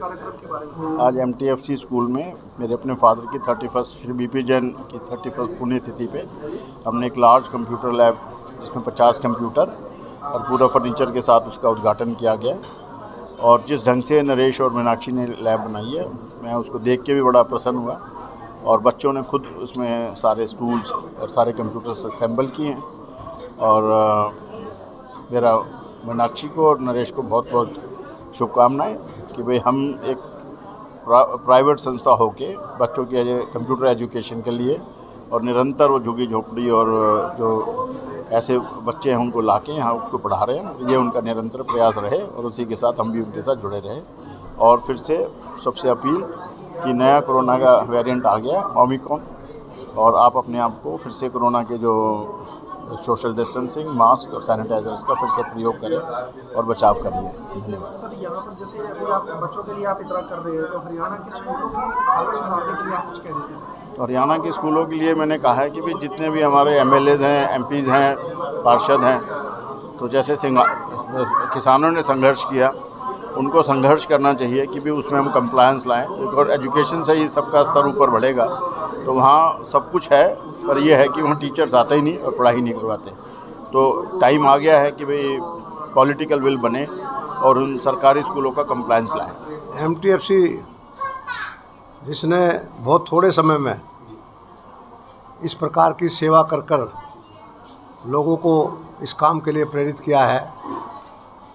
कार्यक्रम के बारे में? आज MTFC स्कूल में मेरे अपने फादर की 31 श्री BP जैन की 31 पुण्यतिथि पे हमने एक लार्ज कंप्यूटर लैब जिसमें 50 कंप्यूटर और पूरा फर्नीचर के साथ उसका उद्घाटन किया गया। और जिस ढंग से नरेश और मीनाक्षी ने लैब बनाई है, मैं उसको देख के भी बड़ा प्रसन्न हुआ। और बच्चों ने खुद उसमें सारे टूल्स और सारे कंप्यूटर्स असेंबल किए हैं। और मेरा मीनाक्षी को और नरेश को बहुत बहुत शुभकामनाएं कि भाई हम एक प्राइवेट संस्था होके बच्चों के कंप्यूटर एजुकेशन के लिए और निरंतर वो झुग्गी झोपड़ी और जो ऐसे बच्चे हैं उनको लाके यहाँ उसको पढ़ा रहे हैं। ये उनका निरंतर प्रयास रहे और उसी के साथ हम भी उनके साथ जुड़े रहे। और फिर से सबसे अपील कि नया कोरोना का वेरिएंट आ गया ओमिक्रॉन, और आप अपने आप को फिर से कोरोना के जो सोशल डिस्टेंसिंग, मास्क और सैनिटाइजर्स का फिर से प्रयोग करें और बचाव करिए। धन्यवाद। सर, यहाँ पर जैसे अभी आप बच्चों के लिए आप इतना कर रहे हैं, तो हरियाणा के स्कूलों की हालत सुधारने के लिए आप कुछ कह देते हैं? तो हरियाणा के स्कूलों के लिए मैंने कहा है कि भी जितने भी हमारे MLAs हैं, MPs हैं, पार्षद हैं, तो जैसे किसानों ने संघर्ष किया, उनको संघर्ष करना चाहिए कि भी उसमें हम कंप्लायंस लाएं। और एजुकेशन से ही सबका स्तर ऊपर बढ़ेगा। तो वहाँ सब कुछ है, पर यह है कि वहाँ टीचर्स आते ही नहीं और पढ़ाई नहीं करवाते। तो टाइम आ गया है कि भाई पॉलिटिकल विल बने और उन सरकारी स्कूलों का कंप्लायंस लाएं। MTFC जिसने बहुत थोड़े समय में इस प्रकार की सेवा कर कर लोगों को इस काम के लिए प्रेरित किया है।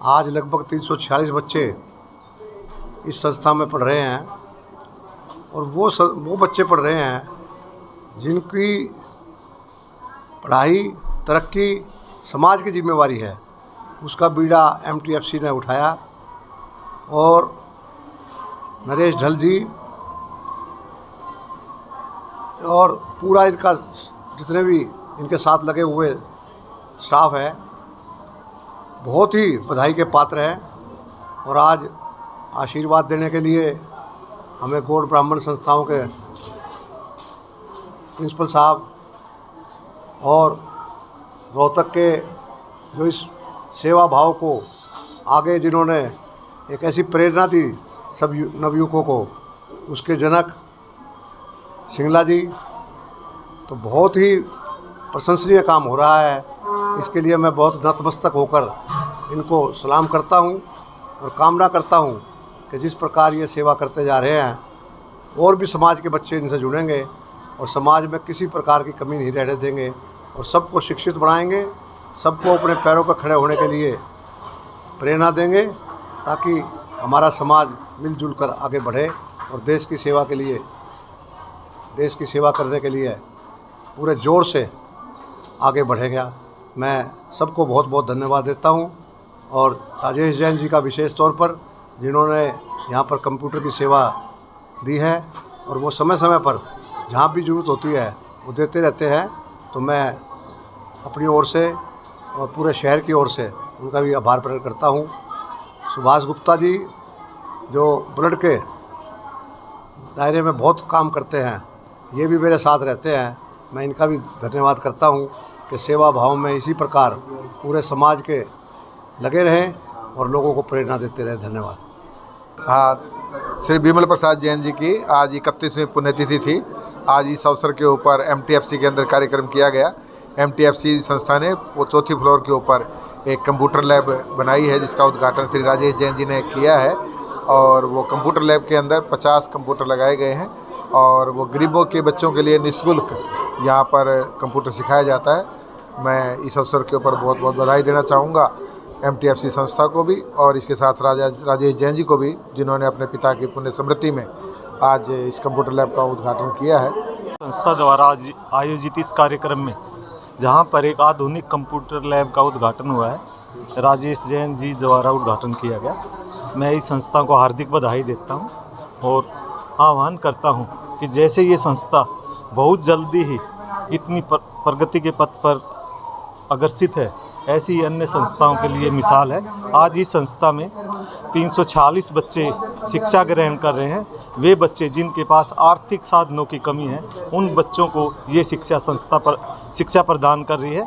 आज लगभग 346 बच्चे इस संस्था में पढ़ रहे हैं। और वो बच्चे पढ़ रहे हैं जिनकी पढ़ाई, तरक्की समाज की जिम्मेवारी है। उसका बीड़ा MTFC ने उठाया। और नरेश ढल जी और पूरा इनका जितने भी इनके साथ लगे हुए स्टाफ है, बहुत ही बधाई के पात्र हैं। और आज आशीर्वाद देने के लिए हमें गौड़ ब्राह्मण संस्थाओं के प्रिंसिपल साहब और रोहतक के जो इस सेवा भाव को आगे जिन्होंने एक ऐसी प्रेरणा दी सब नवयुवकों को, उसके जनक सिंगला जी, तो बहुत ही प्रशंसनीय काम हो रहा है। इसके लिए मैं बहुत नतमस्तक होकर इनको सलाम करता हूं और कामना करता हूं कि जिस प्रकार ये सेवा करते जा रहे हैं और भी समाज के बच्चे इनसे जुड़ेंगे और समाज में किसी प्रकार की कमी नहीं रहने देंगे और सबको शिक्षित बनाएंगे, सबको अपने पैरों पर खड़े होने के लिए प्रेरणा देंगे, ताकि हमारा समाज मिलजुल कर आगे बढ़े और देश की सेवा करने के लिए पूरे जोर से आगे बढ़ेगा। मैं सबको बहुत बहुत धन्यवाद देता हूं। और राजेश जैन जी का विशेष तौर पर, जिन्होंने यहाँ पर कंप्यूटर की सेवा दी है और वो समय समय पर जहाँ भी ज़रूरत होती है वो देते रहते हैं। तो मैं अपनी ओर से और पूरे शहर की ओर से उनका भी आभार प्रकट करता हूँ। सुभाष गुप्ता जी जो ब्लड के दायरे में बहुत काम करते हैं, ये भी मेरे साथ रहते हैं। मैं इनका भी धन्यवाद करता हूँ कि सेवा भाव में इसी प्रकार पूरे समाज के लगे रहें और लोगों को प्रेरणा देते रहें। धन्यवाद। हाँ, श्री विमल प्रसाद जैन जी की आज 31वीं पुण्यतिथि थी। आज इस अवसर के ऊपर MTFC के अंदर कार्यक्रम किया गया। MTFC संस्था ने वो चौथी फ्लोर के ऊपर एक कंप्यूटर लैब बनाई है, जिसका उद्घाटन श्री राजेश जैन जी ने किया है। और वो कंप्यूटर लैब के अंदर 50 कंप्यूटर लगाए गए हैं और वो गरीबों के बच्चों के लिए निःशुल्क यहाँ पर कंप्यूटर सिखाया जाता है। मैं इस अवसर के ऊपर बहुत बहुत बधाई देना चाहूँगा MTFC संस्था को भी और इसके साथ राजेश जैन जी को भी, जिन्होंने अपने पिता की पुण्य स्मृति में आज इस कंप्यूटर लैब का उद्घाटन किया है। संस्था द्वारा आज आयोजित इस कार्यक्रम में जहां पर एक आधुनिक कंप्यूटर लैब का उद्घाटन हुआ है, राजेश जैन जी द्वारा उद्घाटन किया गया। मैं इस संस्था को हार्दिक बधाई देता हूं और आह्वान करता हूं कि जैसे ये संस्था बहुत जल्दी ही इतनी प्रगति के पथ पर अग्रसित है, ऐसी ही अन्य संस्थाओं के लिए मिसाल है। आज इस संस्था में 346 बच्चे शिक्षा ग्रहण कर रहे हैं। वे बच्चे जिनके पास आर्थिक साधनों की कमी है, उन बच्चों को ये शिक्षा संस्था पर शिक्षा प्रदान कर रही है।